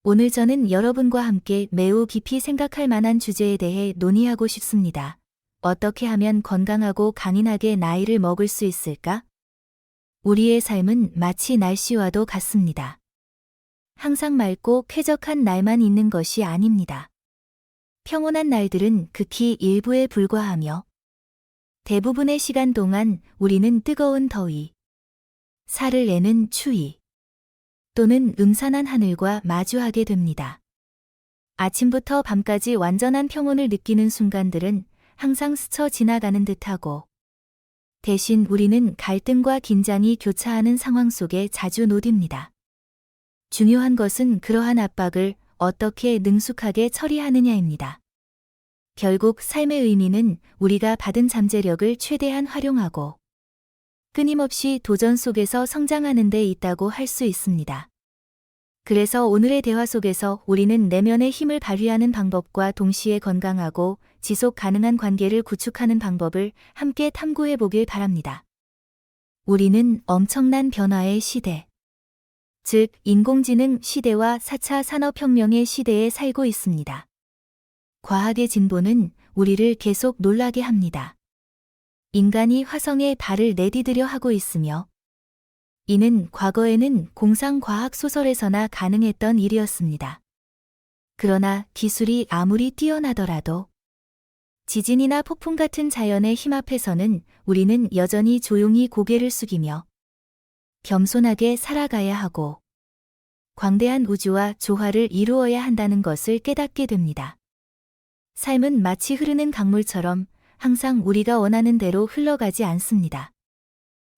오늘 저는 여러분과 함께 매우 깊이 생각할 만한 주제에 대해 논의하고 싶습니다. 어떻게 하면 건강하고 강인하게 나이를 먹을 수 있을까? 우리의 삶은 마치 날씨와도 같습니다. 항상 맑고 쾌적한 날만 있는 것이 아닙니다. 평온한 날들은 극히 일부에 불과하며 대부분의 시간 동안 우리는 뜨거운 더위, 살을 내는 추위, 또는 음산한 하늘과 마주하게 됩니다. 아침부터 밤까지 완전한 평온을 느끼는 순간들은 항상 스쳐 지나가는 듯하고, 대신 우리는 갈등과 긴장이 교차하는 상황 속에 자주 노딥니다. 중요한 것은 그러한 압박을 어떻게 능숙하게 처리하느냐입니다. 결국 삶의 의미는 우리가 받은 잠재력을 최대한 활용하고 끊임없이 도전 속에서 성장하는 데 있다고 할 수 있습니다. 그래서 오늘의 대화 속에서 우리는 내면의 힘을 발휘하는 방법과 동시에 건강하고 지속 가능한 관계를 구축하는 방법을 함께 탐구해 보길 바랍니다. 우리는 엄청난 변화의 시대, 즉 인공지능 시대와 4차 산업혁명의 시대에 살고 있습니다. 과학의 진보는 우리를 계속 놀라게 합니다. 인간이 화성에 발을 내디디려 하고 있으며, 이는 과거에는 공상과학 소설에서나 가능했던 일이었습니다. 그러나 기술이 아무리 뛰어나더라도 지진이나 폭풍 같은 자연의 힘 앞에서는 우리는 여전히 조용히 고개를 숙이며 겸손하게 살아가야 하고 광대한 우주와 조화를 이루어야 한다는 것을 깨닫게 됩니다. 삶은 마치 흐르는 강물처럼 항상 우리가 원하는 대로 흘러가지 않습니다.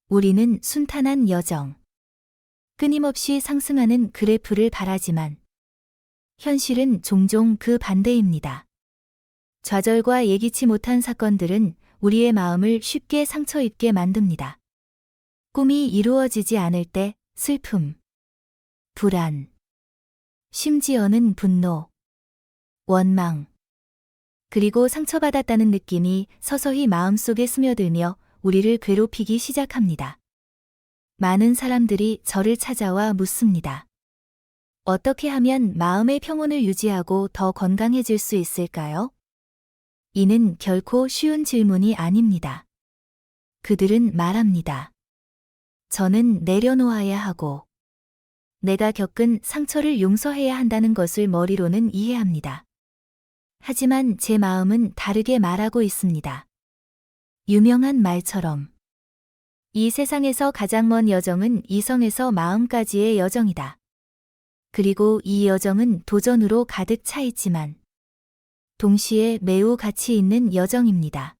우리는 순탄한 여정, 끊임없이 상승하는 그래프를 바라지만 현실은 종종 그 반대입니다. 좌절과 예기치 못한 사건들은 우리의 마음을 쉽게 상처 입게 만듭니다. 꿈이 이루어지지 않을 때 슬픔, 불안, 심지어는 분노, 원망, 그리고 상처받았다는 느낌이 서서히 마음속에 스며들며 우리를 괴롭히기 시작합니다. 많은 사람들이 저를 찾아와 묻습니다. 어떻게 하면 마음의 평온을 유지하고 더 건강해질 수 있을까요? 이는 결코 쉬운 질문이 아닙니다. 그들은 말합니다. 저는 내려놓아야 하고, 내가 겪은 상처를 용서해야 한다는 것을 머리로는 이해합니다. 하지만 제 마음은 다르게 말하고 있습니다. 유명한 말처럼 이 세상에서 가장 먼 여정은 이성에서 마음까지의 여정이다. 그리고 이 여정은 도전으로 가득 차 있지만 동시에 매우 가치 있는 여정입니다.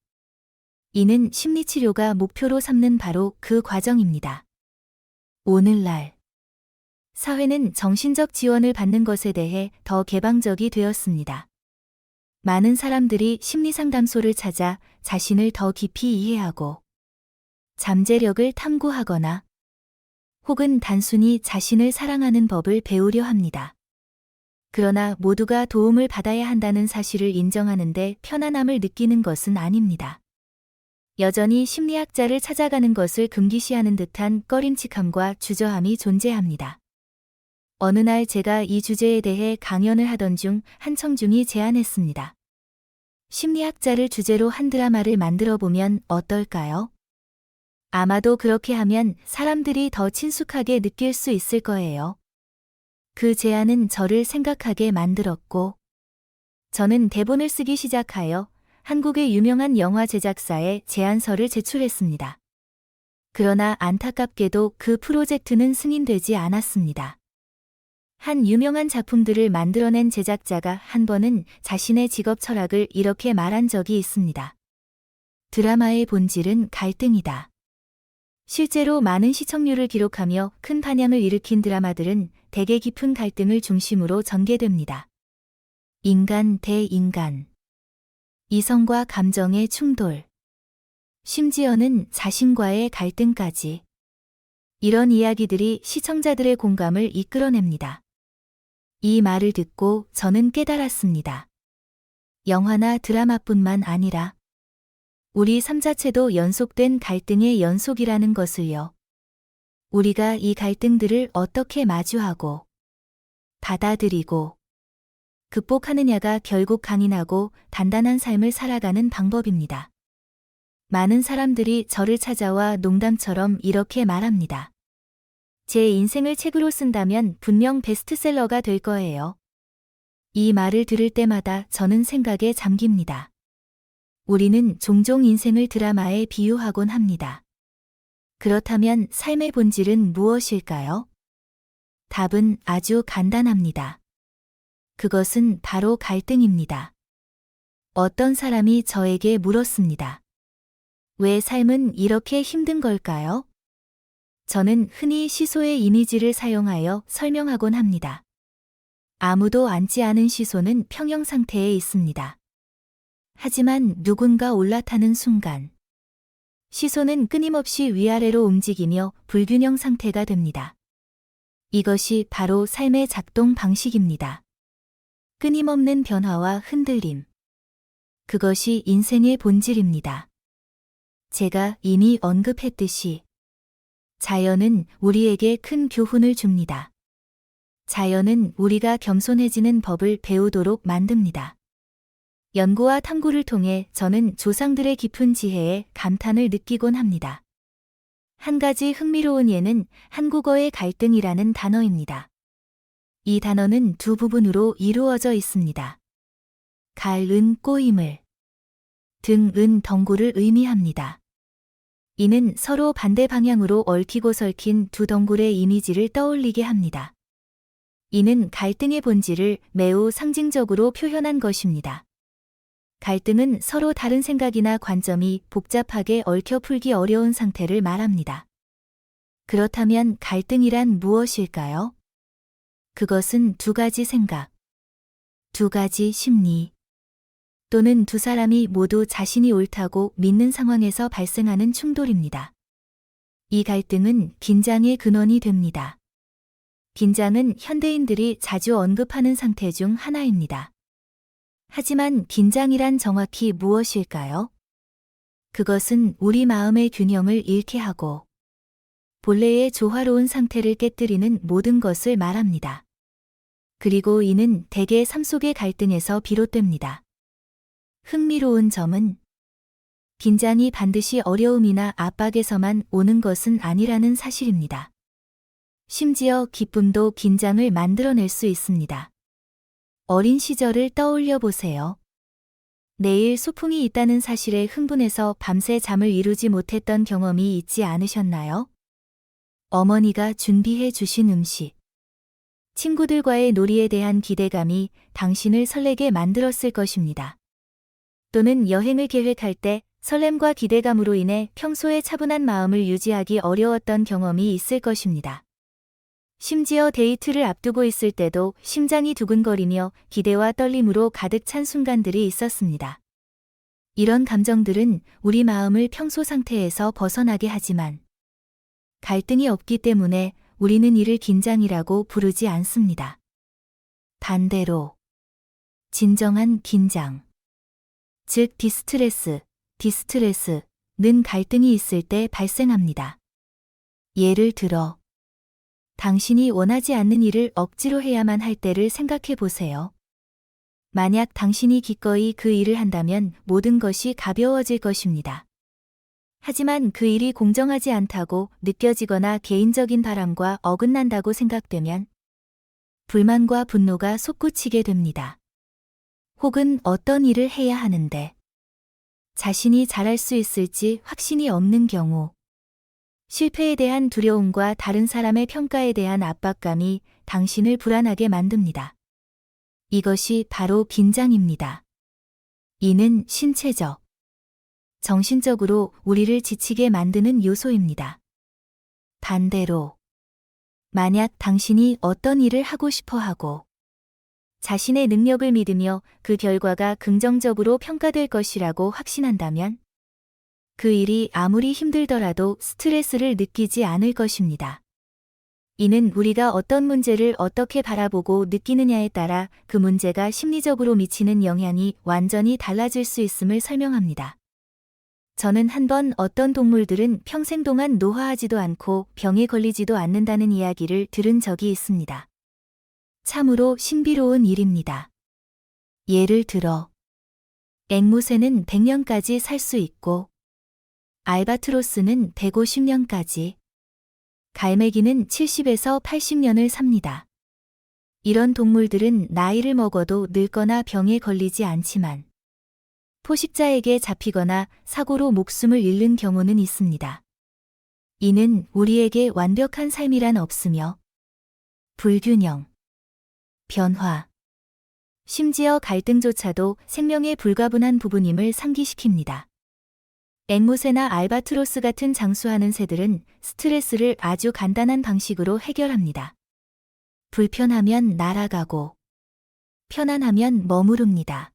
이는 심리치료가 목표로 삼는 바로 그 과정입니다. 오늘날 사회는 정신적 지원을 받는 것에 대해 더 개방적이 되었습니다. 많은 사람들이 심리상담소를 찾아 자신을 더 깊이 이해하고 잠재력을 탐구하거나 혹은 단순히 자신을 사랑하는 법을 배우려 합니다. 그러나 모두가 도움을 받아야 한다는 사실을 인정하는데 편안함을 느끼는 것은 아닙니다. 여전히 심리학자를 찾아가는 것을 금기시하는 듯한 꺼림칙함과 주저함이 존재합니다. 어느 날 제가 이 주제에 대해 강연을 하던 중 한 청중이 제안했습니다. 심리학자를 주제로 한 드라마를 만들어 보면 어떨까요? 아마도 그렇게 하면 사람들이 더 친숙하게 느낄 수 있을 거예요. 그 제안은 저를 생각하게 만들었고, 저는 대본을 쓰기 시작하여 한국의 유명한 영화 제작사에 제안서를 제출했습니다. 그러나 안타깝게도 그 프로젝트는 승인되지 않았습니다. 한 유명한 작품들을 만들어낸 제작자가 한 번은 자신의 직업 철학을 이렇게 말한 적이 있습니다. 드라마의 본질은 갈등이다. 실제로 많은 시청률을 기록하며 큰 반향을 일으킨 드라마들은 대개 깊은 갈등을 중심으로 전개됩니다. 인간 대 인간, 이성과 감정의 충돌, 심지어는 자신과의 갈등까지. 이런 이야기들이 시청자들의 공감을 이끌어냅니다. 이 말을 듣고 저는 깨달았습니다. 영화나 드라마뿐만 아니라 우리 삶 자체도 연속된 갈등의 연속이라는 것을요. 우리가 이 갈등들을 어떻게 마주하고 받아들이고 극복하느냐가 결국 강인하고 단단한 삶을 살아가는 방법입니다. 많은 사람들이 저를 찾아와 농담처럼 이렇게 말합니다. 제 인생을 책으로 쓴다면 분명 베스트셀러가 될 거예요. 이 말을 들을 때마다 저는 생각에 잠깁니다. 우리는 종종 인생을 드라마에 비유하곤 합니다. 그렇다면 삶의 본질은 무엇일까요? 답은 아주 간단합니다. 그것은 바로 갈등입니다. 어떤 사람이 저에게 물었습니다. 왜 삶은 이렇게 힘든 걸까요? 저는 흔히 시소의 이미지를 사용하여 설명하곤 합니다. 아무도 앉지 않은 시소는 평형 상태에 있습니다. 하지만 누군가 올라타는 순간, 시소는 끊임없이 위아래로 움직이며 불균형 상태가 됩니다. 이것이 바로 삶의 작동 방식입니다. 끊임없는 변화와 흔들림. 그것이 인생의 본질입니다. 제가 이미 언급했듯이 자연은 우리에게 큰 교훈을 줍니다. 자연은 우리가 겸손해지는 법을 배우도록 만듭니다. 연구와 탐구를 통해 저는 조상들의 깊은 지혜에 감탄을 느끼곤 합니다. 한 가지 흥미로운 예는 한국어의 갈등이라는 단어입니다. 이 단어는 두 부분으로 이루어져 있습니다. 갈은 꼬임을, 등은 덩굴을 의미합니다. 이는 서로 반대 방향으로 얽히고 설킨 두 덩굴의 이미지를 떠올리게 합니다. 이는 갈등의 본질을 매우 상징적으로 표현한 것입니다. 갈등은 서로 다른 생각이나 관점이 복잡하게 얽혀 풀기 어려운 상태를 말합니다. 그렇다면 갈등이란 무엇일까요? 그것은 두 가지 생각, 두 가지 심리, 또는 두 사람이 모두 자신이 옳다고 믿는 상황에서 발생하는 충돌입니다. 이 갈등은 긴장의 근원이 됩니다. 긴장은 현대인들이 자주 언급하는 상태 중 하나입니다. 하지만 긴장이란 정확히 무엇일까요? 그것은 우리 마음의 균형을 잃게 하고 본래의 조화로운 상태를 깨뜨리는 모든 것을 말합니다. 그리고 이는 대개 삶 속의 갈등에서 비롯됩니다. 흥미로운 점은 긴장이 반드시 어려움이나 압박에서만 오는 것은 아니라는 사실입니다. 심지어 기쁨도 긴장을 만들어낼 수 있습니다. 어린 시절을 떠올려 보세요. 내일 소풍이 있다는 사실에 흥분해서 밤새 잠을 이루지 못했던 경험이 있지 않으셨나요? 어머니가 준비해 주신 음식, 친구들과의 놀이에 대한 기대감이 당신을 설레게 만들었을 것입니다. 또는 여행을 계획할 때 설렘과 기대감으로 인해 평소의 차분한 마음을 유지하기 어려웠던 경험이 있을 것입니다. 심지어 데이트를 앞두고 있을 때도 심장이 두근거리며 기대와 떨림으로 가득 찬 순간들이 있었습니다. 이런 감정들은 우리 마음을 평소 상태에서 벗어나게 하지만 갈등이 없기 때문에 우리는 이를 긴장이라고 부르지 않습니다. 반대로 진정한 긴장, 즉 디스트레스는 갈등이 있을 때 발생합니다. 예를 들어 당신이 원하지 않는 일을 억지로 해야만 할 때를 생각해 보세요. 만약 당신이 기꺼이 그 일을 한다면 모든 것이 가벼워질 것입니다. 하지만 그 일이 공정하지 않다고 느껴지거나 개인적인 바람과 어긋난다고 생각되면 불만과 분노가 솟구치게 됩니다. 혹은 어떤 일을 해야 하는데 자신이 잘할 수 있을지 확신이 없는 경우, 실패에 대한 두려움과 다른 사람의 평가에 대한 압박감이 당신을 불안하게 만듭니다. 이것이 바로 긴장입니다. 이는 신체적, 정신적으로 우리를 지치게 만드는 요소입니다. 반대로, 만약 당신이 어떤 일을 하고 싶어 하고 자신의 능력을 믿으며 그 결과가 긍정적으로 평가될 것이라고 확신한다면 그 일이 아무리 힘들더라도 스트레스를 느끼지 않을 것입니다. 이는 우리가 어떤 문제를 어떻게 바라보고 느끼느냐에 따라 그 문제가 심리적으로 미치는 영향이 완전히 달라질 수 있음을 설명합니다. 저는 한번 어떤 동물들은 평생 동안 노화하지도 않고 병에 걸리지도 않는다는 이야기를 들은 적이 있습니다. 참으로 신비로운 일입니다. 예를 들어, 앵무새는 100년까지 살 수 있고, 알바트로스는 150년까지, 갈매기는 70에서 80년을 삽니다. 이런 동물들은 나이를 먹어도 늙거나 병에 걸리지 않지만, 포식자에게 잡히거나 사고로 목숨을 잃는 경우는 있습니다. 이는 우리에게 완벽한 삶이란 없으며, 불균형, 변화, 심지어 갈등조차도 생명의 불가분한 부분임을 상기시킵니다. 앵무새나 알바트로스 같은 장수하는 새들은 스트레스를 아주 간단한 방식으로 해결합니다. 불편하면 날아가고, 편안하면 머무릅니다.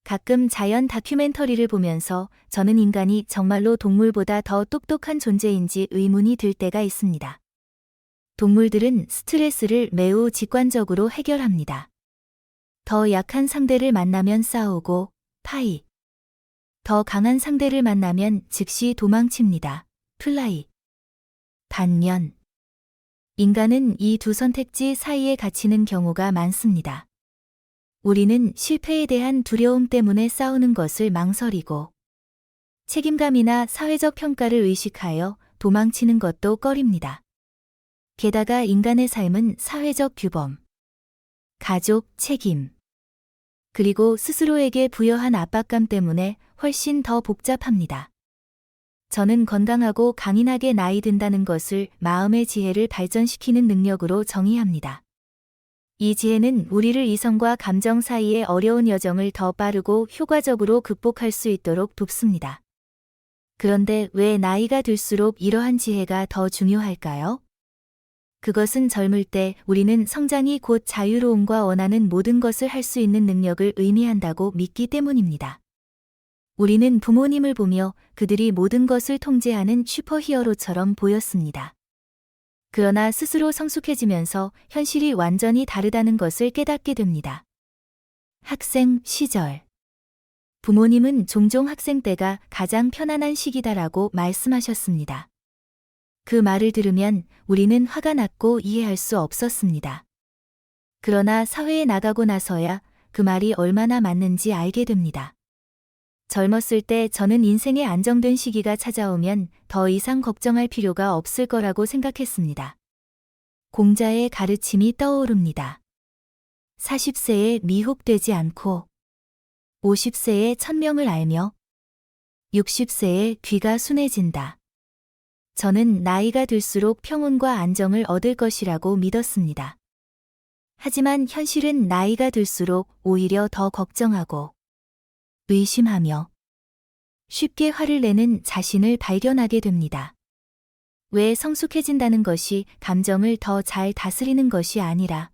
가끔 자연 다큐멘터리를 보면서 저는 인간이 정말로 동물보다 더 똑똑한 존재인지 의문이 들 때가 있습니다. 동물들은 스트레스를 매우 직관적으로 해결합니다. 더 약한 상대를 만나면 싸우고, 파이. 더 강한 상대를 만나면 즉시 도망칩니다. 플라이. 반면, 인간은 이 두 선택지 사이에 갇히는 경우가 많습니다. 우리는 실패에 대한 두려움 때문에 싸우는 것을 망설이고, 책임감이나 사회적 평가를 의식하여 도망치는 것도 꺼립니다. 게다가 인간의 삶은 사회적 규범, 가족 책임, 그리고 스스로에게 부여한 압박감 때문에 훨씬 더 복잡합니다. 저는 건강하고 강인하게 나이 든다는 것을 마음의 지혜를 발전시키는 능력으로 정의합니다. 이 지혜는 우리를 이성과 감정 사이의 어려운 여정을 더 빠르고 효과적으로 극복할 수 있도록 돕습니다. 그런데 왜 나이가 들수록 이러한 지혜가 더 중요할까요? 그것은 젊을 때 우리는 성장이 곧 자유로움과 원하는 모든 것을 할 수 있는 능력을 의미한다고 믿기 때문입니다. 우리는 부모님을 보며 그들이 모든 것을 통제하는 슈퍼히어로처럼 보였습니다. 그러나 스스로 성숙해지면서 현실이 완전히 다르다는 것을 깨닫게 됩니다. 학생 시절. 부모님은 종종 학생 때가 가장 편안한 시기다라고 말씀하셨습니다. 그 말을 들으면 우리는 화가 났고 이해할 수 없었습니다. 그러나 사회에 나가고 나서야 그 말이 얼마나 맞는지 알게 됩니다. 젊었을 때 저는 인생의 안정된 시기가 찾아오면 더 이상 걱정할 필요가 없을 거라고 생각했습니다. 공자의 가르침이 떠오릅니다. 40세에 미혹되지 않고 50세에 천명을 알며 60세에 귀가 순해진다. 저는 나이가 들수록 평온과 안정을 얻을 것이라고 믿었습니다. 하지만 현실은 나이가 들수록 오히려 더 걱정하고 의심하며 쉽게 화를 내는 자신을 발견하게 됩니다. 왜 성숙해진다는 것이 감정을 더 잘 다스리는 것이 아니라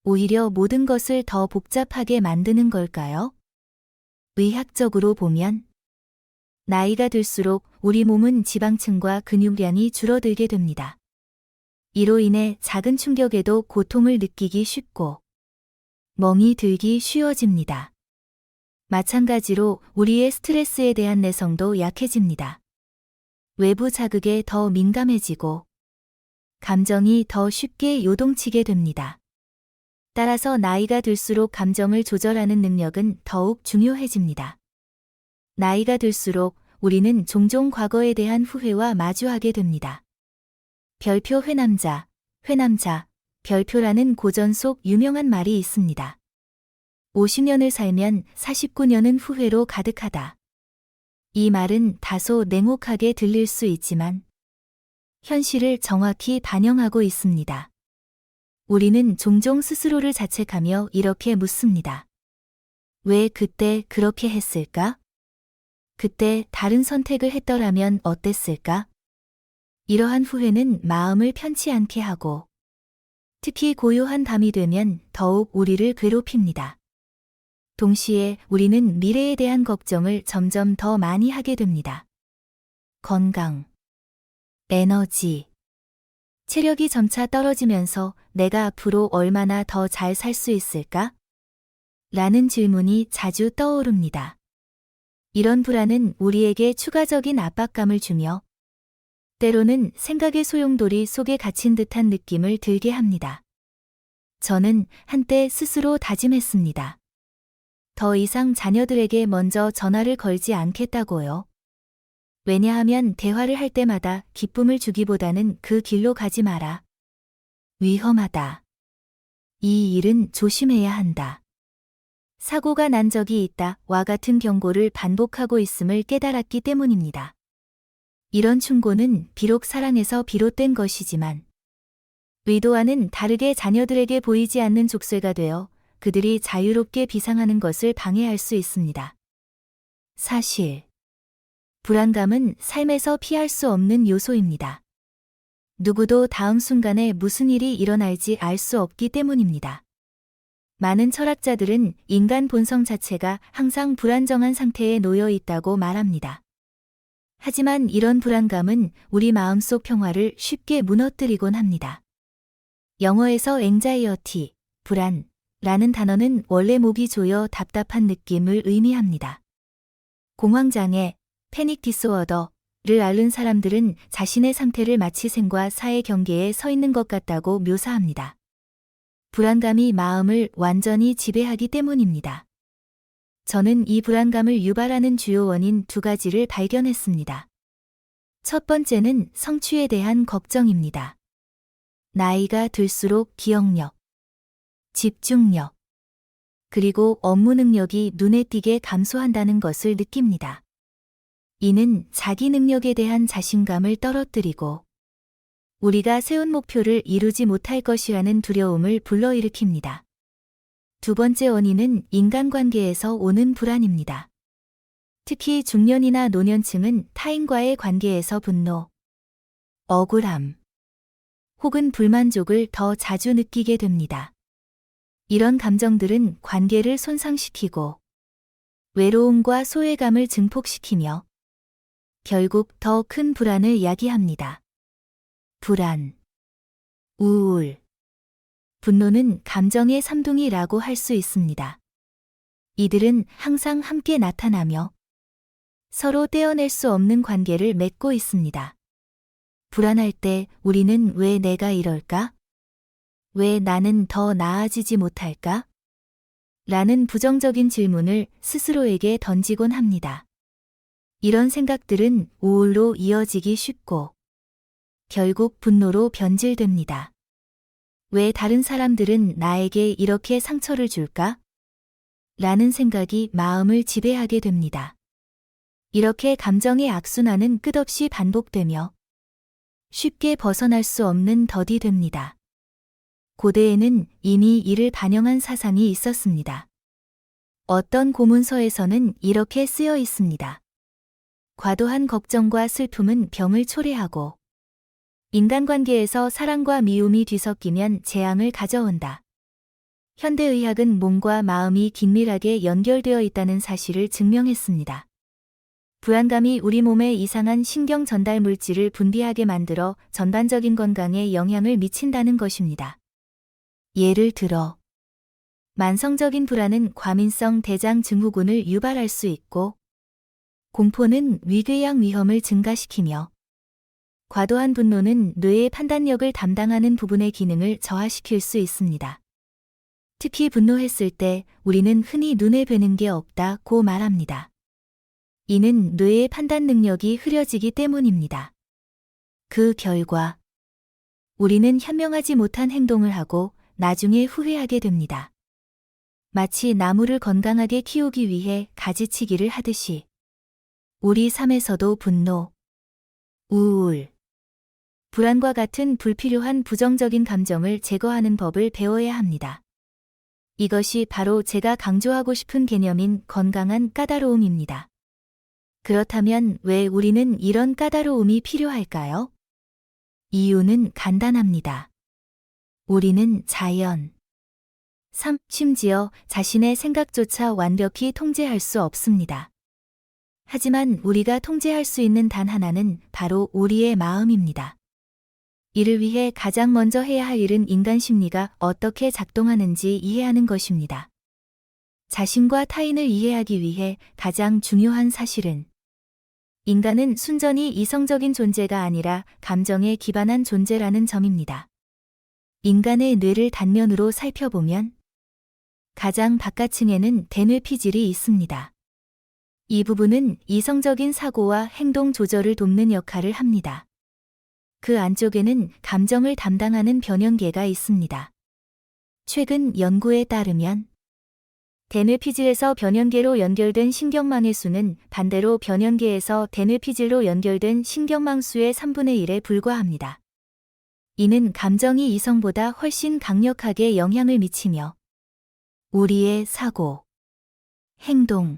오히려 모든 것을 더 복잡하게 만드는 걸까요? 의학적으로 보면 나이가 들수록 우리 몸은 지방층과 근육량이 줄어들게 됩니다. 이로 인해 작은 충격에도 고통을 느끼기 쉽고 멍이 들기 쉬워집니다. 마찬가지로 우리의 스트레스에 대한 내성도 약해집니다. 외부 자극에 더 민감해지고 감정이 더 쉽게 요동치게 됩니다. 따라서 나이가 들수록 감정을 조절하는 능력은 더욱 중요해집니다. 나이가 들수록 우리는 종종 과거에 대한 후회와 마주하게 됩니다. 별표 회남자, 별표라는 고전 속 유명한 말이 있습니다. 50년을 살면 49년은 후회로 가득하다. 이 말은 다소 냉혹하게 들릴 수 있지만 현실을 정확히 반영하고 있습니다. 우리는 종종 스스로를 자책하며 이렇게 묻습니다. 왜 그때 그렇게 했을까? 그때 다른 선택을 했더라면 어땠을까? 이러한 후회는 마음을 편치 않게 하고 특히 고요한 밤이 되면 더욱 우리를 괴롭힙니다. 동시에 우리는 미래에 대한 걱정을 점점 더 많이 하게 됩니다. 건강, 에너지, 체력이 점차 떨어지면서 내가 앞으로 얼마나 더 잘 살 수 있을까? 라는 질문이 자주 떠오릅니다. 이런 불안은 우리에게 추가적인 압박감을 주며 때로는 생각의 소용돌이 속에 갇힌 듯한 느낌을 들게 합니다. 저는 한때 스스로 다짐했습니다. 더 이상 자녀들에게 먼저 전화를 걸지 않겠다고요. 왜냐하면 대화를 할 때마다 기쁨을 주기보다는 그 길로 가지 마라. 위험하다. 이 일은 조심해야 한다. 사고가 난 적이 있다와 같은 경고를 반복하고 있음을 깨달았기 때문입니다. 이런 충고는 비록 사랑에서 비롯된 것이지만 의도와는 다르게 자녀들에게 보이지 않는 족쇄가 되어 그들이 자유롭게 비상하는 것을 방해할 수 있습니다. 사실, 불안감은 삶에서 피할 수 없는 요소입니다. 누구도 다음 순간에 무슨 일이 일어날지 알 수 없기 때문입니다. 많은 철학자들은 인간 본성 자체가 항상 불안정한 상태에 놓여 있다고 말합니다. 하지만 이런 불안감은 우리 마음속 평화를 쉽게 무너뜨리곤 합니다. 영어에서 anxiety, 불안, 라는 단어는 원래 목이 조여 답답한 느낌을 의미합니다. 공황장애, 패닉 디스오더를 앓는 사람들은 자신의 상태를 마치 생과 사의 경계에 서 있는 것 같다고 묘사합니다. 불안감이 마음을 완전히 지배하기 때문입니다. 저는 이 불안감을 유발하는 주요 원인 2가지를 발견했습니다. 첫 번째는 성취에 대한 걱정입니다. 나이가 들수록 기억력, 집중력, 그리고 업무 능력이 눈에 띄게 감소한다는 것을 느낍니다. 이는 자기 능력에 대한 자신감을 떨어뜨리고 우리가 세운 목표를 이루지 못할 것이라는 두려움을 불러일으킵니다. 두 번째 원인은 인간관계에서 오는 불안입니다. 특히 중년이나 노년층은 타인과의 관계에서 분노, 억울함, 혹은 불만족을 더 자주 느끼게 됩니다. 이런 감정들은 관계를 손상시키고 외로움과 소외감을 증폭시키며 결국 더 큰 불안을 야기합니다. 불안, 우울, 분노는 감정의 삼둥이라고 할 수 있습니다. 이들은 항상 함께 나타나며 서로 떼어낼 수 없는 관계를 맺고 있습니다. 불안할 때 우리는 왜 내가 이럴까? 왜 나는 더 나아지지 못할까? 라는 부정적인 질문을 스스로에게 던지곤 합니다. 이런 생각들은 우울로 이어지기 쉽고 결국 분노로 변질됩니다. 왜 다른 사람들은 나에게 이렇게 상처를 줄까? 라는 생각이 마음을 지배하게 됩니다. 이렇게 감정의 악순환은 끝없이 반복되며 쉽게 벗어날 수 없는 덫이 됩니다. 고대에는 이미 이를 반영한 사상이 있었습니다. 어떤 고문서에서는 이렇게 쓰여 있습니다. 과도한 걱정과 슬픔은 병을 초래하고 인간관계에서 사랑과 미움이 뒤섞이면 재앙을 가져온다. 현대의학은 몸과 마음이 긴밀하게 연결되어 있다는 사실을 증명했습니다. 불안감이 우리 몸에 이상한 신경 전달 물질을 분비하게 만들어 전반적인 건강에 영향을 미친다는 것입니다. 예를 들어, 만성적인 불안은 과민성 대장 증후군을 유발할 수 있고, 공포는 위궤양 위험을 증가시키며, 과도한 분노는 뇌의 판단력을 담당하는 부분의 기능을 저하시킬 수 있습니다. 특히 분노했을 때 우리는 흔히 눈에 뵈는 게 없다고 말합니다. 이는 뇌의 판단 능력이 흐려지기 때문입니다. 그 결과 우리는 현명하지 못한 행동을 하고 나중에 후회하게 됩니다. 마치 나무를 건강하게 키우기 위해 가지치기를 하듯이 우리 삶에서도 분노, 우울, 불안과 같은 불필요한 부정적인 감정을 제거하는 법을 배워야 합니다. 이것이 바로 제가 강조하고 싶은 개념인 건강한 까다로움입니다. 그렇다면 왜 우리는 이런 까다로움이 필요할까요? 이유는 간단합니다. 우리는 자연, 심지어 자신의 생각조차 완벽히 통제할 수 없습니다. 하지만 우리가 통제할 수 있는 단 하나는 바로 우리의 마음입니다. 이를 위해 가장 먼저 해야 할 일은 인간 심리가 어떻게 작동하는지 이해하는 것입니다. 자신과 타인을 이해하기 위해 가장 중요한 사실은 인간은 순전히 이성적인 존재가 아니라 감정에 기반한 존재라는 점입니다. 인간의 뇌를 단면으로 살펴보면 가장 바깥층에는 대뇌피질이 있습니다. 이 부분은 이성적인 사고와 행동 조절을 돕는 역할을 합니다. 그 안쪽에는 감정을 담당하는 변연계가 있습니다. 최근 연구에 따르면 대뇌피질에서 변연계로 연결된 신경망의 수는 반대로 변연계에서 대뇌피질로 연결된 신경망 수의 3분의 1에 불과합니다. 이는 감정이 이성보다 훨씬 강력하게 영향을 미치며 우리의 사고, 행동,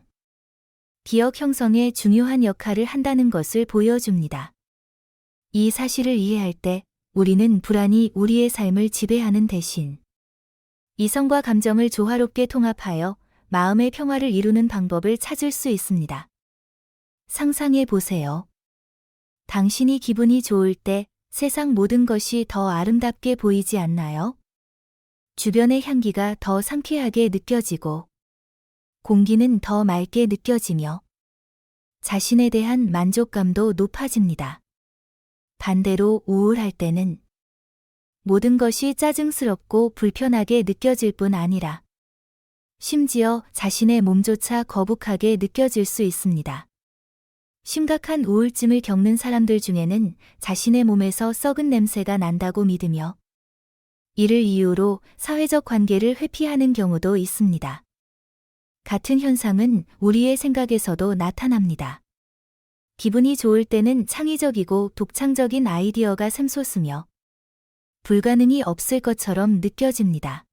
기억 형성에 중요한 역할을 한다는 것을 보여줍니다. 이 사실을 이해할 때 우리는 불안이 우리의 삶을 지배하는 대신 이성과 감정을 조화롭게 통합하여 마음의 평화를 이루는 방법을 찾을 수 있습니다. 상상해 보세요. 당신이 기분이 좋을 때 세상 모든 것이 더 아름답게 보이지 않나요? 주변의 향기가 더 상쾌하게 느껴지고 공기는 더 맑게 느껴지며 자신에 대한 만족감도 높아집니다. 반대로 우울할 때는 모든 것이 짜증스럽고 불편하게 느껴질 뿐 아니라 심지어 자신의 몸조차 거북하게 느껴질 수 있습니다. 심각한 우울증을 겪는 사람들 중에는 자신의 몸에서 썩은 냄새가 난다고 믿으며 이를 이유로 사회적 관계를 회피하는 경우도 있습니다. 같은 현상은 우리의 생각에서도 나타납니다. 기분이 좋을 때는 창의적이고 독창적인 아이디어가 샘솟으며 불가능이 없을 것처럼 느껴집니다.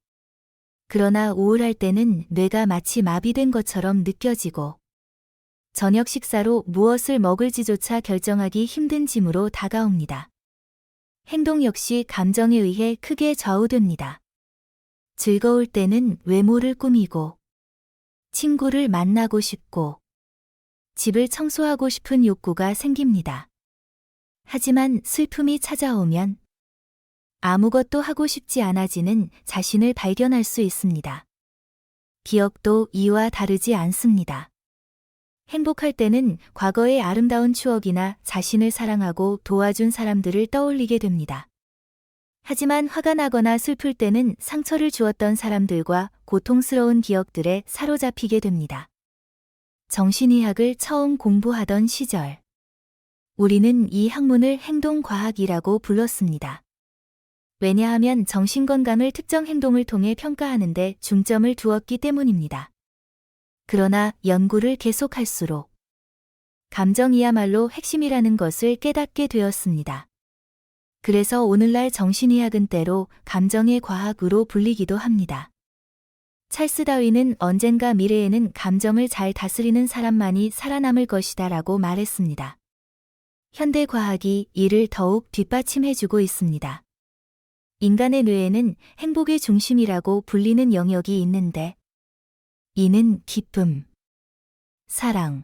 그러나 우울할 때는 뇌가 마치 마비된 것처럼 느껴지고 저녁 식사로 무엇을 먹을지조차 결정하기 힘든 짐으로 다가옵니다. 행동 역시 감정에 의해 크게 좌우됩니다. 즐거울 때는 외모를 꾸미고 친구를 만나고 싶고 집을 청소하고 싶은 욕구가 생깁니다. 하지만 슬픔이 찾아오면 아무것도 하고 싶지 않아지는 자신을 발견할 수 있습니다. 기억도 이와 다르지 않습니다. 행복할 때는 과거의 아름다운 추억이나 자신을 사랑하고 도와준 사람들을 떠올리게 됩니다. 하지만 화가 나거나 슬플 때는 상처를 주었던 사람들과 고통스러운 기억들에 사로잡히게 됩니다. 정신의학을 처음 공부하던 시절, 우리는 이 학문을 행동과학이라고 불렀습니다. 왜냐하면 정신건강을 특정 행동을 통해 평가하는데 중점을 두었기 때문입니다. 그러나 연구를 계속할수록 감정이야말로 핵심이라는 것을 깨닫게 되었습니다. 그래서 오늘날 정신의학은 때로 감정의 과학으로 불리기도 합니다. 찰스 다윈은 언젠가 미래에는 감정을 잘 다스리는 사람만이 살아남을 것이다라고 말했습니다. 현대 과학이 이를 더욱 뒷받침해주고 있습니다. 인간의 뇌에는 행복의 중심이라고 불리는 영역이 있는데 이는 기쁨, 사랑,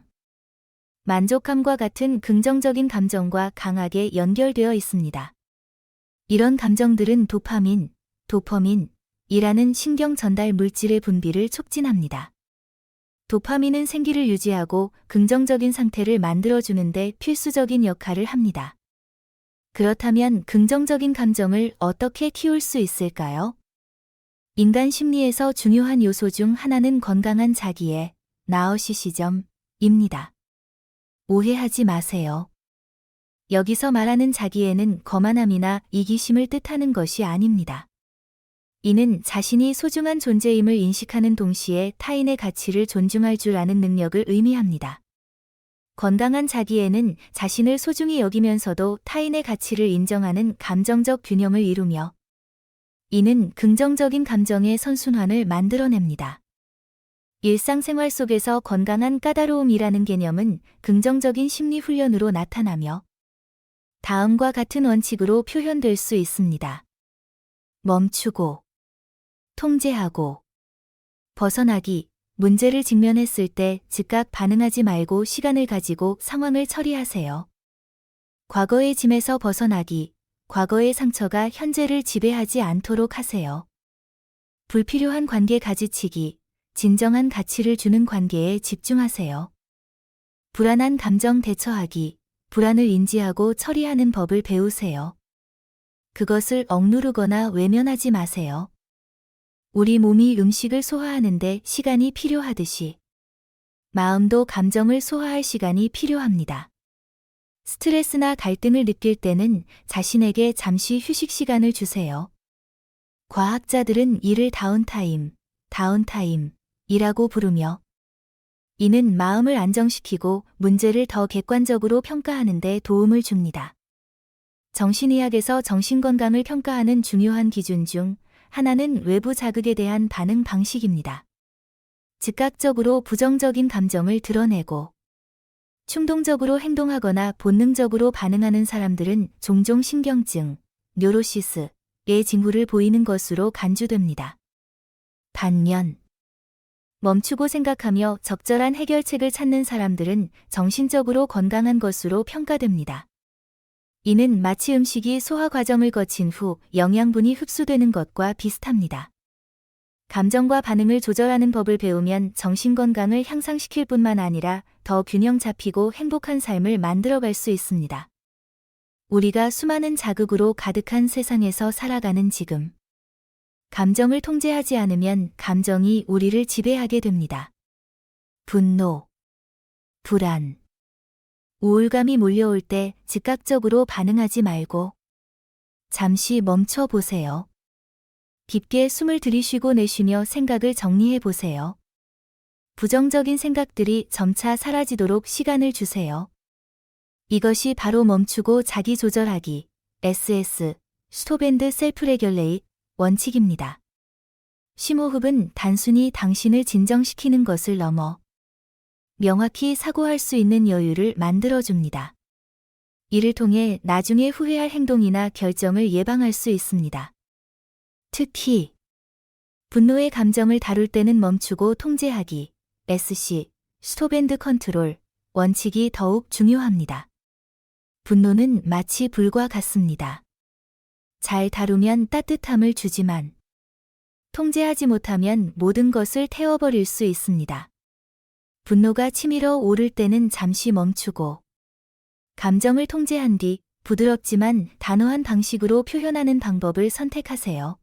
만족감과 같은 긍정적인 감정과 강하게 연결되어 있습니다. 이런 감정들은 도파민이라는 신경 전달 물질의 분비를 촉진합니다. 도파민은 생기를 유지하고 긍정적인 상태를 만들어주는데 필수적인 역할을 합니다. 그렇다면 긍정적인 감정을 어떻게 키울 수 있을까요? 인간 심리에서 중요한 요소 중 하나는 건강한 자기애, 나어시시점입니다. 오해하지 마세요. 여기서 말하는 자기애는 거만함이나 이기심을 뜻하는 것이 아닙니다. 이는 자신이 소중한 존재임을 인식하는 동시에 타인의 가치를 존중할 줄 아는 능력을 의미합니다. 건강한 자기애는 자신을 소중히 여기면서도 타인의 가치를 인정하는 감정적 균형을 이루며 이는 긍정적인 감정의 선순환을 만들어냅니다. 일상생활 속에서 건강한 까다로움이라는 개념은 긍정적인 심리 훈련으로 나타나며 다음과 같은 원칙으로 표현될 수 있습니다. 멈추고, 통제하고, 벗어나기. 문제를 직면했을 때 즉각 반응하지 말고 시간을 가지고 상황을 처리하세요. 과거의 짐에서 벗어나기. 과거의 상처가 현재를 지배하지 않도록 하세요. 불필요한 관계 가지치기. 진정한 가치를 주는 관계에 집중하세요. 불안한 감정 대처하기. 불안을 인지하고 처리하는 법을 배우세요. 그것을 억누르거나 외면하지 마세요. 우리 몸이 음식을 소화하는데 시간이 필요하듯이 마음도 감정을 소화할 시간이 필요합니다. 스트레스나 갈등을 느낄 때는 자신에게 잠시 휴식 시간을 주세요. 과학자들은 이를 다운타임이라고 부르며 이는 마음을 안정시키고 문제를 더 객관적으로 평가하는 데 도움을 줍니다. 정신의학에서 정신건강을 평가하는 중요한 기준 중 하나는 외부 자극에 대한 반응 방식입니다. 즉각적으로 부정적인 감정을 드러내고 충동적으로 행동하거나 본능적으로 반응하는 사람들은 종종 신경증, 뉴로시스의 징후를 보이는 것으로 간주됩니다. 반면 멈추고 생각하며 적절한 해결책을 찾는 사람들은 정신적으로 건강한 것으로 평가됩니다. 이는 마치 음식이 소화 과정을 거친 후 영양분이 흡수되는 것과 비슷합니다. 감정과 반응을 조절하는 법을 배우면 정신건강을 향상시킬 뿐만 아니라 더 균형 잡히고 행복한 삶을 만들어갈 수 있습니다. 우리가 수많은 자극으로 가득한 세상에서 살아가는 지금, 감정을 통제하지 않으면 감정이 우리를 지배하게 됩니다. 분노, 불안, 우울감이 몰려올 때 즉각적으로 반응하지 말고 잠시 멈춰 보세요. 깊게 숨을 들이쉬고 내쉬며 생각을 정리해 보세요. 부정적인 생각들이 점차 사라지도록 시간을 주세요. 이것이 바로 멈추고 자기 조절하기, SS, 스톱 앤드 셀프 레귤레이트 원칙입니다. 심호흡은 단순히 당신을 진정시키는 것을 넘어 명확히 사고할 수 있는 여유를 만들어줍니다. 이를 통해 나중에 후회할 행동이나 결정을 예방할 수 있습니다. 특히 분노의 감정을 다룰 때는 멈추고 통제하기, SC, 스톱 앤드 컨트롤 원칙이 더욱 중요합니다. 분노는 마치 불과 같습니다. 잘 다루면 따뜻함을 주지만 통제하지 못하면 모든 것을 태워버릴 수 있습니다. 분노가 치밀어 오를 때는 잠시 멈추고 감정을 통제한 뒤 부드럽지만 단호한 방식으로 표현하는 방법을 선택하세요.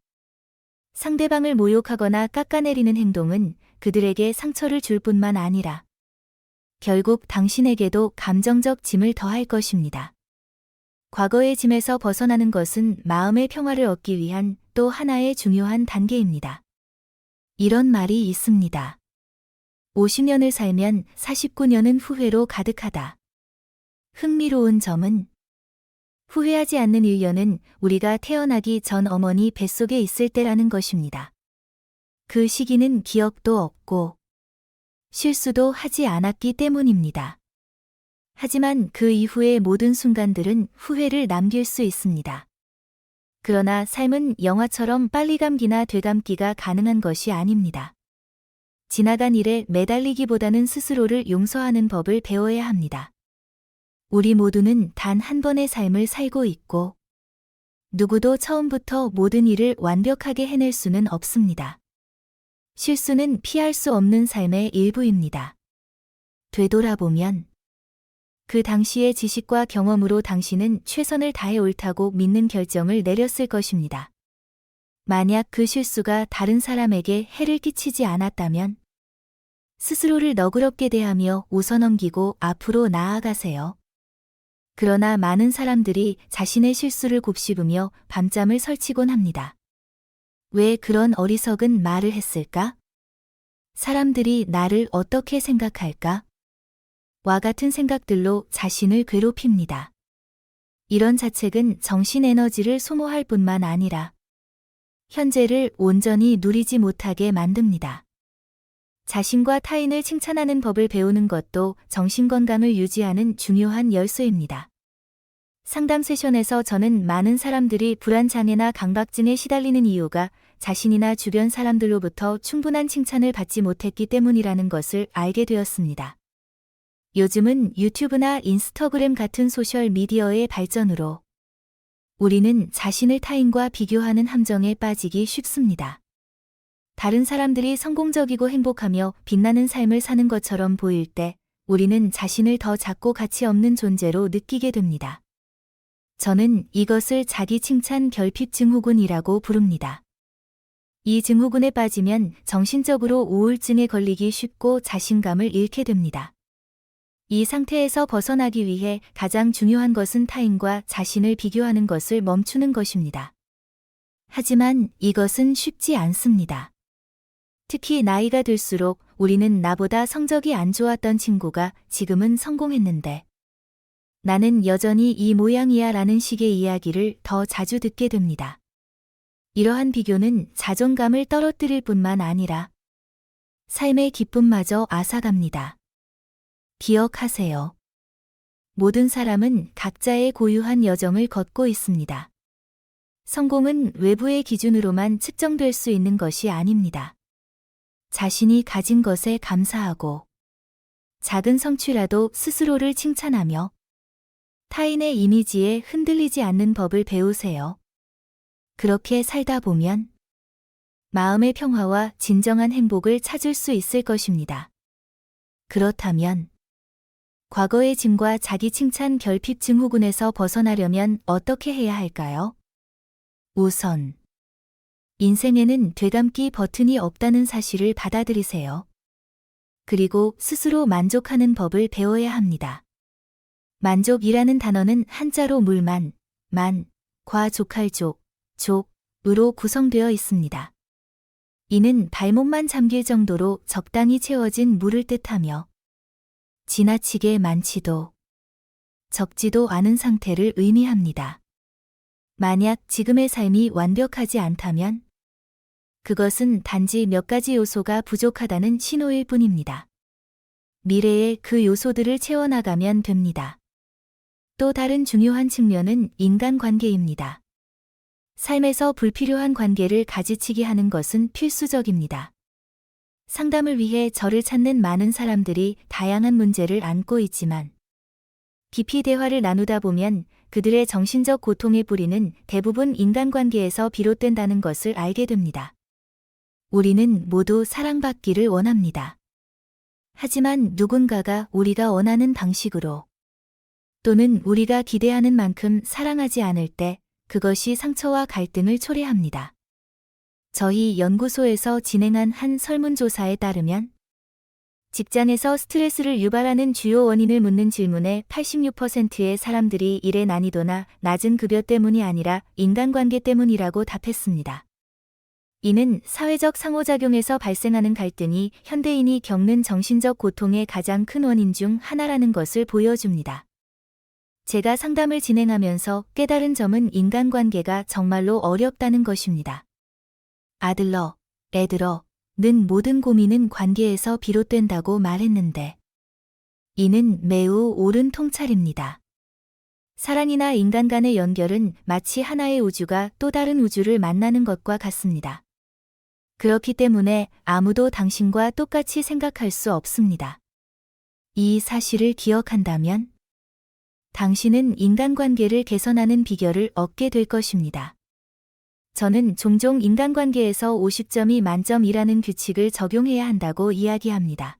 상대방을 모욕하거나 깎아내리는 행동은 그들에게 상처를 줄 뿐만 아니라 결국 당신에게도 감정적 짐을 더할 것입니다. 과거의 짐에서 벗어나는 것은 마음의 평화를 얻기 위한 또 하나의 중요한 단계입니다. 이런 말이 있습니다. 50년을 살면 49년은 후회로 가득하다. 흥미로운 점은 후회하지 않는 1년은 우리가 태어나기 전 어머니 뱃속에 있을 때라는 것입니다. 그 시기는 기억도 없고 실수도 하지 않았기 때문입니다. 하지만 그 이후의 모든 순간들은 후회를 남길 수 있습니다. 그러나 삶은 영화처럼 빨리감기나 되감기가 가능한 것이 아닙니다. 지나간 일에 매달리기보다는 스스로를 용서하는 법을 배워야 합니다. 우리 모두는 단 한 번의 삶을 살고 있고 누구도 처음부터 모든 일을 완벽하게 해낼 수는 없습니다. 실수는 피할 수 없는 삶의 일부입니다. 되돌아보면 그 당시의 지식과 경험으로 당신은 최선을 다해 옳다고 믿는 결정을 내렸을 것입니다. 만약 그 실수가 다른 사람에게 해를 끼치지 않았다면 스스로를 너그럽게 대하며 웃어넘기고 앞으로 나아가세요. 그러나 많은 사람들이 자신의 실수를 곱씹으며 밤잠을 설치곤 합니다. 왜 그런 어리석은 말을 했을까? 사람들이 나를 어떻게 생각할까? 와 같은 생각들로 자신을 괴롭힙니다. 이런 자책은 정신 에너지를 소모할 뿐만 아니라 현재를 온전히 누리지 못하게 만듭니다. 자신과 타인을 칭찬하는 법을 배우는 것도 정신건강을 유지하는 중요한 열쇠입니다. 상담 세션에서 저는 많은 사람들이 불안장애나 강박증에 시달리는 이유가 자신이나 주변 사람들로부터 충분한 칭찬을 받지 못했기 때문이라는 것을 알게 되었습니다. 요즘은 유튜브나 인스타그램 같은 소셜미디어의 발전으로 우리는 자신을 타인과 비교하는 함정에 빠지기 쉽습니다. 다른 사람들이 성공적이고 행복하며 빛나는 삶을 사는 것처럼 보일 때 우리는 자신을 더 작고 가치 없는 존재로 느끼게 됩니다. 저는 이것을 자기 칭찬 결핍 증후군이라고 부릅니다. 이 증후군에 빠지면 정신적으로 우울증에 걸리기 쉽고 자신감을 잃게 됩니다. 이 상태에서 벗어나기 위해 가장 중요한 것은 타인과 자신을 비교하는 것을 멈추는 것입니다. 하지만 이것은 쉽지 않습니다. 특히 나이가 들수록 우리는 나보다 성적이 안 좋았던 친구가 지금은 성공했는데 나는 여전히 이 모양이야 라는 식의 이야기를 더 자주 듣게 됩니다. 이러한 비교는 자존감을 떨어뜨릴 뿐만 아니라 삶의 기쁨마저 앗아갑니다. 기억하세요. 모든 사람은 각자의 고유한 여정을 걷고 있습니다. 성공은 외부의 기준으로만 측정될 수 있는 것이 아닙니다. 자신이 가진 것에 감사하고 작은 성취라도 스스로를 칭찬하며 타인의 이미지에 흔들리지 않는 법을 배우세요. 그렇게 살다 보면 마음의 평화와 진정한 행복을 찾을 수 있을 것입니다. 그렇다면 과거의 짐과 자기 칭찬 결핍 증후군에서 벗어나려면 어떻게 해야 할까요? 우선 인생에는 되감기 버튼이 없다는 사실을 받아들이세요. 그리고 스스로 만족하는 법을 배워야 합니다. 만족이라는 단어는 한자로 물만, 만, 과 족할족, 족으로 구성되어 있습니다. 이는 발목만 잠길 정도로 적당히 채워진 물을 뜻하며 지나치게 많지도 적지도 않은 상태를 의미합니다. 만약 지금의 삶이 완벽하지 않다면 그것은 단지 몇 가지 요소가 부족하다는 신호일 뿐입니다. 미래에 그 요소들을 채워나가면 됩니다. 또 다른 중요한 측면은 인간관계입니다. 삶에서 불필요한 관계를 가지치기 하는 것은 필수적입니다. 상담을 위해 저를 찾는 많은 사람들이 다양한 문제를 안고 있지만 깊이 대화를 나누다 보면 그들의 정신적 고통의 뿌리는 대부분 인간관계에서 비롯된다는 것을 알게 됩니다. 우리는 모두 사랑받기를 원합니다. 하지만 누군가가 우리가 원하는 방식으로 또는 우리가 기대하는 만큼 사랑하지 않을 때 그것이 상처와 갈등을 초래합니다. 저희 연구소에서 진행한 한 설문조사에 따르면 직장에서 스트레스를 유발하는 주요 원인을 묻는 질문에 86%의 사람들이 일의 난이도나 낮은 급여 때문이 아니라 인간관계 때문이라고 답했습니다. 이는 사회적 상호작용에서 발생하는 갈등이 현대인이 겪는 정신적 고통의 가장 큰 원인 중 하나라는 것을 보여줍니다. 제가 상담을 진행하면서 깨달은 점은 인간관계가 정말로 어렵다는 것입니다. 아들러, 애들어는 모든 고민은 관계에서 비롯된다고 말했는데 이는 매우 옳은 통찰입니다. 사랑이나 인간 간의 연결은 마치 하나의 우주가 또 다른 우주를 만나는 것과 같습니다. 그렇기 때문에 아무도 당신과 똑같이 생각할 수 없습니다. 이 사실을 기억한다면 당신은 인간관계를 개선하는 비결을 얻게 될 것입니다. 저는 종종 인간관계에서 50점이 만점이라는 규칙을 적용해야 한다고 이야기합니다.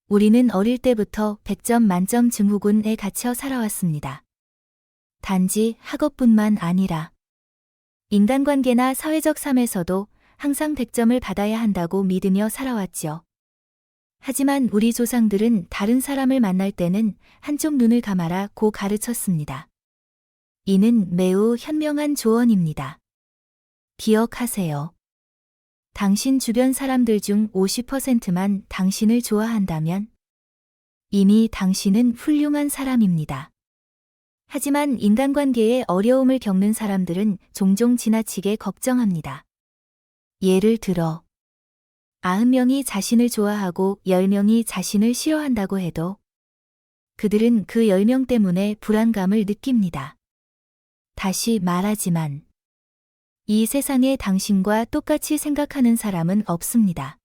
우리는 어릴 때부터 100점 만점 증후군에 갇혀 살아왔습니다. 단지 학업뿐만 아니라 인간관계나 사회적 삶에서도 항상 100점을 받아야 한다고 믿으며 살아왔죠. 하지만 우리 조상들은 다른 사람을 만날 때는 한쪽 눈을 감아라고 가르쳤습니다. 이는 매우 현명한 조언입니다. 기억하세요. 당신 주변 사람들 중 50%만 당신을 좋아한다면 이미 당신은 훌륭한 사람입니다. 하지만 인간관계에 어려움을 겪는 사람들은 종종 지나치게 걱정합니다. 예를 들어 90명이 자신을 좋아하고 10명이 자신을 싫어한다고 해도 그들은 그 10명 때문에 불안감을 느낍니다. 다시 말하지만 이 세상에 당신과 똑같이 생각하는 사람은 없습니다.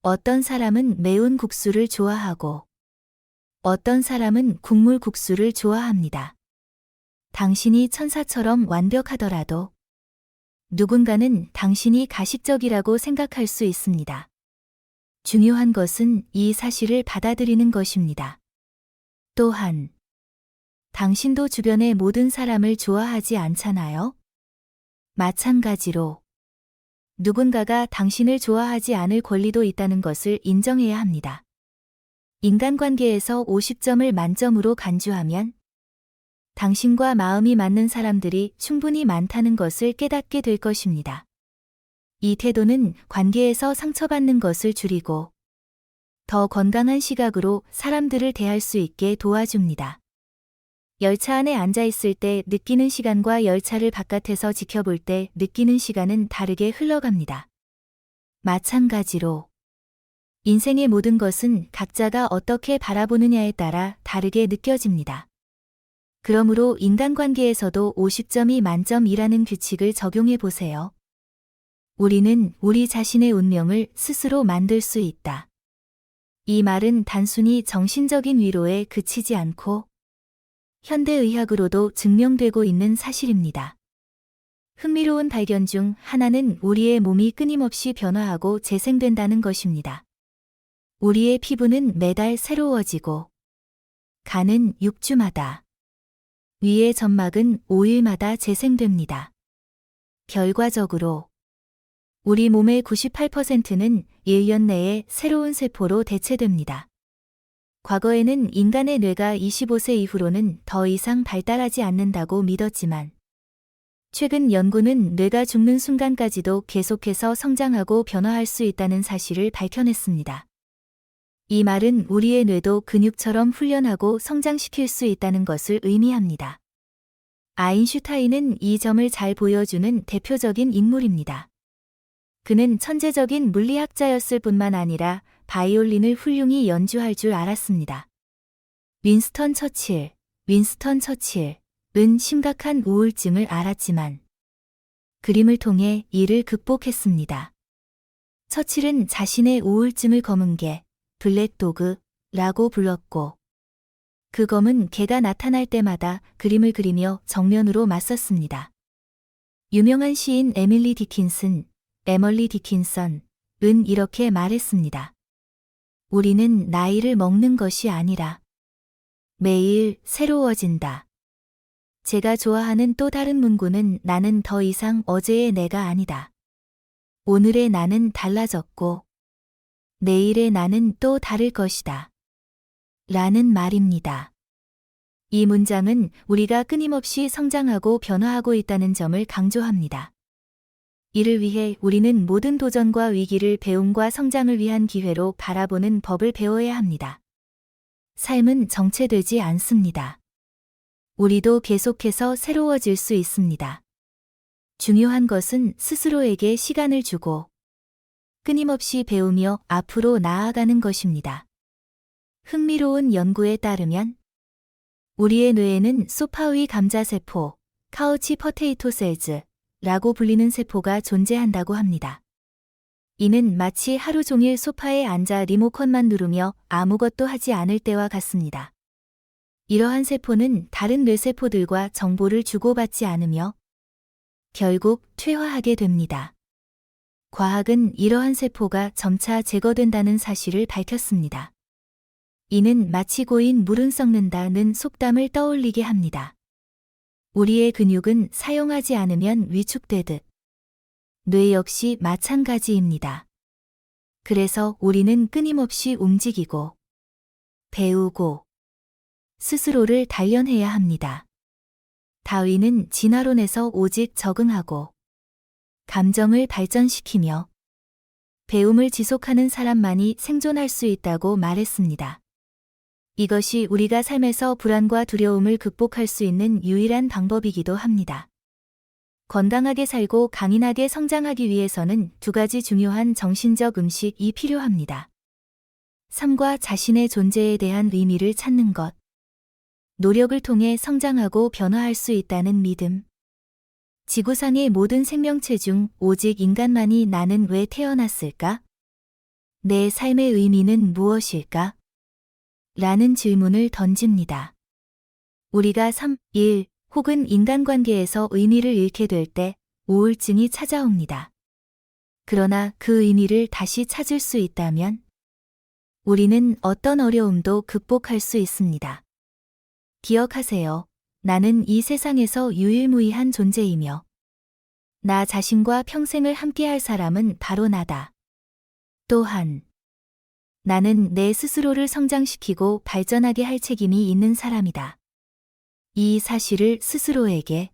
어떤 사람은 매운 국수를 좋아하고 어떤 사람은 국물 국수를 좋아합니다. 당신이 천사처럼 완벽하더라도 누군가는 당신이 가식적이라고 생각할 수 있습니다. 중요한 것은 이 사실을 받아들이는 것입니다. 또한 당신도 주변의 모든 사람을 좋아하지 않잖아요? 마찬가지로 누군가가 당신을 좋아하지 않을 권리도 있다는 것을 인정해야 합니다. 인간관계에서 50점을 만점으로 간주하면 당신과 마음이 맞는 사람들이 충분히 많다는 것을 깨닫게 될 것입니다. 이 태도는 관계에서 상처받는 것을 줄이고 더 건강한 시각으로 사람들을 대할 수 있게 도와줍니다. 열차 안에 앉아 있을 때 느끼는 시간과 열차를 바깥에서 지켜볼 때 느끼는 시간은 다르게 흘러갑니다. 마찬가지로 인생의 모든 것은 각자가 어떻게 바라보느냐에 따라 다르게 느껴집니다. 그러므로 인간관계에서도 50점이 만점이라는 규칙을 적용해 보세요. 우리는 우리 자신의 운명을 스스로 만들 수 있다. 이 말은 단순히 정신적인 위로에 그치지 않고 현대의학으로도 증명되고 있는 사실입니다. 흥미로운 발견 중 하나는 우리의 몸이 끊임없이 변화하고 재생된다는 것입니다. 우리의 피부는 매달 새로워지고, 간은 6주마다, 위의 점막은 5일마다 재생됩니다. 결과적으로 우리 몸의 98%는 1년 내에 새로운 세포로 대체됩니다. 과거에는 인간의 뇌가 25세 이후로는 더 이상 발달하지 않는다고 믿었지만 최근 연구는 뇌가 죽는 순간까지도 계속해서 성장하고 변화할 수 있다는 사실을 밝혀냈습니다. 이 말은 우리의 뇌도 근육처럼 훈련하고 성장시킬 수 있다는 것을 의미합니다. 아인슈타인은 이 점을 잘 보여주는 대표적인 인물입니다. 그는 천재적인 물리학자였을 뿐만 아니라 바이올린을 훌륭히 연주할 줄 알았습니다. 윈스턴 처칠은 심각한 우울증을 앓았지만 그림을 통해 이를 극복했습니다. 처칠은 자신의 우울증을 검은 개, 블랙도그라고 불렀고 그 검은 개가 나타날 때마다 그림을 그리며 정면으로 맞섰습니다. 유명한 시인 에멀리 디킨선은 이렇게 말했습니다. 우리는 나이를 먹는 것이 아니라 매일 새로워진다. 제가 좋아하는 또 다른 문구는 나는 더 이상 어제의 내가 아니다. 오늘의 나는 달라졌고 내일의 나는 또 다를 것이다. 라는 말입니다. 이 문장은 우리가 끊임없이 성장하고 변화하고 있다는 점을 강조합니다. 이를 위해 우리는 모든 도전과 위기를 배움과 성장을 위한 기회로 바라보는 법을 배워야 합니다. 삶은 정체되지 않습니다. 우리도 계속해서 새로워질 수 있습니다. 중요한 것은 스스로에게 시간을 주고 끊임없이 배우며 앞으로 나아가는 것입니다. 흥미로운 연구에 따르면 우리의 뇌에는 소파 위 감자세포, 카우치 포테이토 셀즈라고 불리는 세포가 존재한다고 합니다. 이는 마치 하루 종일 소파에 앉아 리모컨만 누르며 아무것도 하지 않을 때와 같습니다. 이러한 세포는 다른 뇌세포들과 정보를 주고받지 않으며 결국 퇴화하게 됩니다. 과학은 이러한 세포가 점차 제거된다는 사실을 밝혔습니다. 이는 마치 고인 물은 썩는다는 속담을 떠올리게 합니다. 우리의 근육은 사용하지 않으면 위축되듯 뇌 역시 마찬가지입니다. 그래서 우리는 끊임없이 움직이고 배우고 스스로를 단련해야 합니다. 다윈은 진화론에서 오직 적응하고 감정을 발전시키며 배움을 지속하는 사람만이 생존할 수 있다고 말했습니다. 이것이 우리가 삶에서 불안과 두려움을 극복할 수 있는 유일한 방법이기도 합니다. 건강하게 살고 강인하게 성장하기 위해서는 두 가지 중요한 정신적 음식이 필요합니다. 삶과 자신의 존재에 대한 의미를 찾는 것. 노력을 통해 성장하고 변화할 수 있다는 믿음. 지구상의 모든 생명체 중 오직 인간만이 나는 왜 태어났을까? 내 삶의 의미는 무엇일까? 라는 질문을 던집니다. 우리가 삶, 일 혹은 인간관계에서 의미를 잃게 될 때 우울증이 찾아옵니다. 그러나 그 의미를 다시 찾을 수 있다면 우리는 어떤 어려움도 극복할 수 있습니다. 기억하세요. 나는 이 세상에서 유일무이한 존재이며 나 자신과 평생을 함께할 사람은 바로 나다. 또한 나는 내 스스로를 성장시키고 발전하게 할 책임이 있는 사람이다. 이 사실을 스스로에게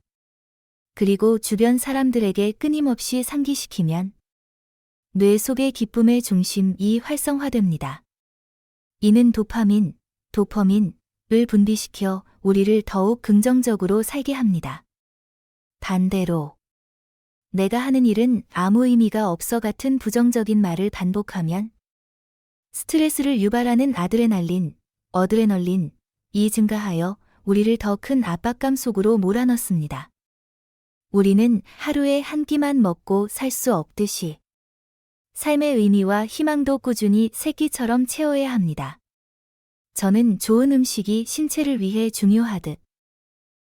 그리고 주변 사람들에게 끊임없이 상기시키면 뇌 속의 기쁨의 중심이 활성화됩니다. 이는 도파민을 분비시켜 우리를 더욱 긍정적으로 살게 합니다. 반대로 내가 하는 일은 아무 의미가 없어 같은 부정적인 말을 반복하면 스트레스를 유발하는 어드레널린이 증가하여 우리를 더 큰 압박감 속으로 몰아넣습니다. 우리는 하루에 한 끼만 먹고 살 수 없듯이 삶의 의미와 희망도 꾸준히 세 끼처럼 채워야 합니다. 저는 좋은 음식이 신체를 위해 중요하듯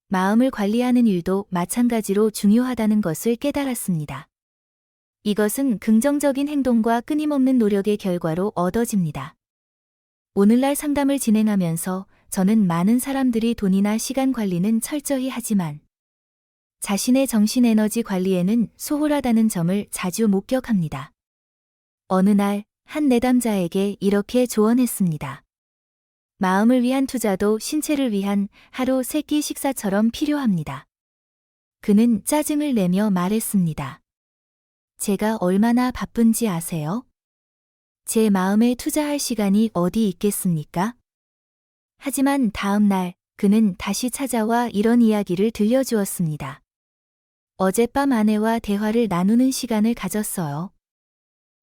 마음을 관리하는 일도 마찬가지로 중요하다는 것을 깨달았습니다. 이것은 긍정적인 행동과 끊임없는 노력의 결과로 얻어집니다. 오늘날 상담을 진행하면서 저는 많은 사람들이 돈이나 시간 관리는 철저히 하지만 자신의 정신 에너지 관리에는 소홀하다는 점을 자주 목격합니다. 어느 날 한 내담자에게 이렇게 조언했습니다. 마음을 위한 투자도 신체를 위한 하루 3끼 식사처럼 필요합니다. 그는 짜증을 내며 말했습니다. 제가 얼마나 바쁜지 아세요? 제 마음에 투자할 시간이 어디 있겠습니까? 하지만 다음 날 그는 다시 찾아와 이런 이야기를 들려주었습니다. 어젯밤 아내와 대화를 나누는 시간을 가졌어요.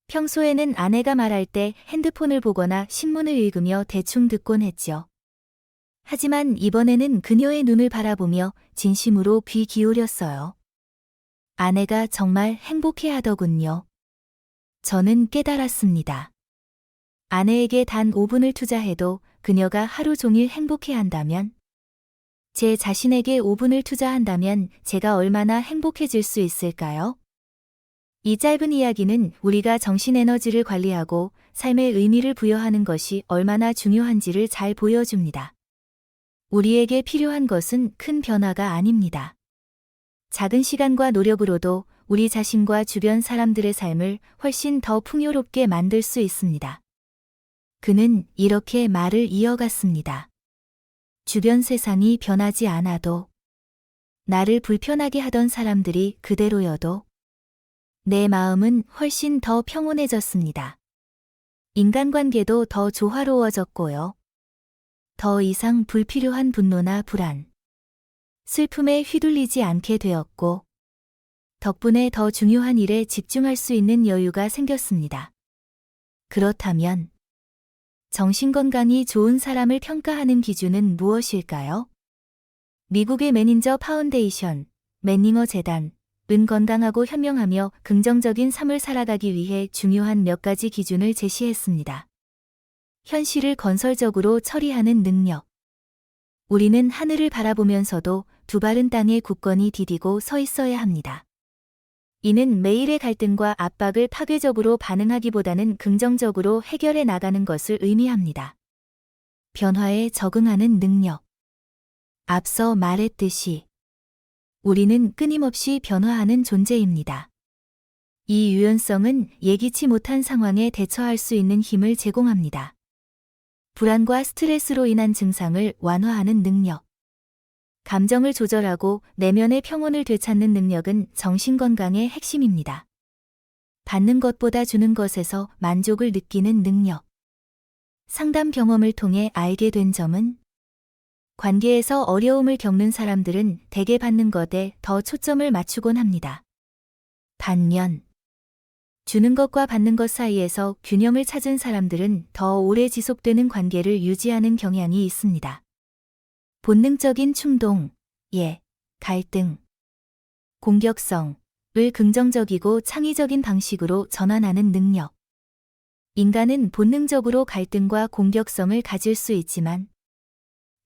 평소에는 아내가 말할 때 핸드폰을 보거나 신문을 읽으며 대충 듣곤 했죠. 하지만 이번에는 그녀의 눈을 바라보며 진심으로 귀 기울였어요. 아내가 정말 행복해하더군요. 저는 깨달았습니다. 아내에게 단 5분을 투자해도 그녀가 하루 종일 행복해한다면, 제 자신에게 5분을 투자한다면 제가 얼마나 행복해질 수 있을까요? 이 짧은 이야기는 우리가 정신 에너지를 관리하고 삶의 의미를 부여하는 것이 얼마나 중요한지를 잘 보여줍니다. 우리에게 필요한 것은 큰 변화가 아닙니다. 작은 시간과 노력으로도 우리 자신과 주변 사람들의 삶을 훨씬 더 풍요롭게 만들 수 있습니다. 그는 이렇게 말을 이어갔습니다. 주변 세상이 변하지 않아도, 나를 불편하게 하던 사람들이 그대로여도 내 마음은 훨씬 더 평온해졌습니다. 인간관계도 더 조화로워졌고요. 더 이상 불필요한 분노나 불안, 슬픔에 휘둘리지 않게 되었고, 덕분에 더 중요한 일에 집중할 수 있는 여유가 생겼습니다. 그렇다면 정신건강이 좋은 사람을 평가하는 기준은 무엇일까요? 미국의 매닌저 파운데이션, 맨닝어 재단은 건강하고 현명하며 긍정적인 삶을 살아가기 위해 중요한 몇 가지 기준을 제시했습니다. 현실을 건설적으로 처리하는 능력. 우리는 하늘을 바라보면서도 두 발은 땅에 굳건히 디디고 서 있어야 합니다. 이는 매일의 갈등과 압박을 파괴적으로 반응하기보다는 긍정적으로 해결해 나가는 것을 의미합니다. 변화에 적응하는 능력. 앞서 말했듯이 우리는 끊임없이 변화하는 존재입니다. 이 유연성은 예기치 못한 상황에 대처할 수 있는 힘을 제공합니다. 불안과 스트레스로 인한 증상을 완화하는 능력. 감정을 조절하고 내면의 평온을 되찾는 능력은 정신건강의 핵심입니다. 받는 것보다 주는 것에서 만족을 느끼는 능력. 상담 경험을 통해 알게 된 점은, 관계에서 어려움을 겪는 사람들은 대개 받는 것에 더 초점을 맞추곤 합니다. 반면 주는 것과 받는 것 사이에서 균형을 찾은 사람들은 더 오래 지속되는 관계를 유지하는 경향이 있습니다. 본능적인 충동, 갈등, 공격성을 긍정적이고 창의적인 방식으로 전환하는 능력. 인간은 본능적으로 갈등과 공격성을 가질 수 있지만,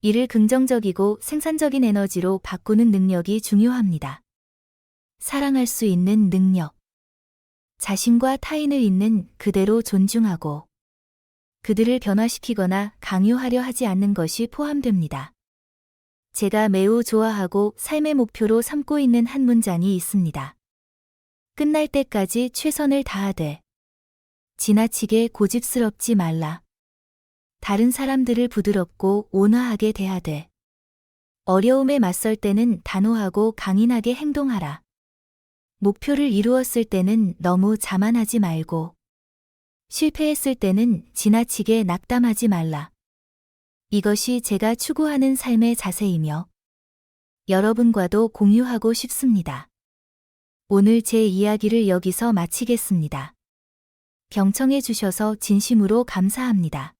이를 긍정적이고 생산적인 에너지로 바꾸는 능력이 중요합니다. 사랑할 수 있는 능력. 자신과 타인을 있는 그대로 존중하고 그들을 변화시키거나 강요하려 하지 않는 것이 포함됩니다. 제가 매우 좋아하고 삶의 목표로 삼고 있는 한 문장이 있습니다. 끝날 때까지 최선을 다하되 지나치게 고집스럽지 말라. 다른 사람들을 부드럽고 온화하게 대하되 어려움에 맞설 때는 단호하고 강인하게 행동하라. 목표를 이루었을 때는 너무 자만하지 말고 실패했을 때는 지나치게 낙담하지 말라. 이것이 제가 추구하는 삶의 자세이며 여러분과도 공유하고 싶습니다. 오늘 제 이야기를 여기서 마치겠습니다. 경청해 주셔서 진심으로 감사합니다.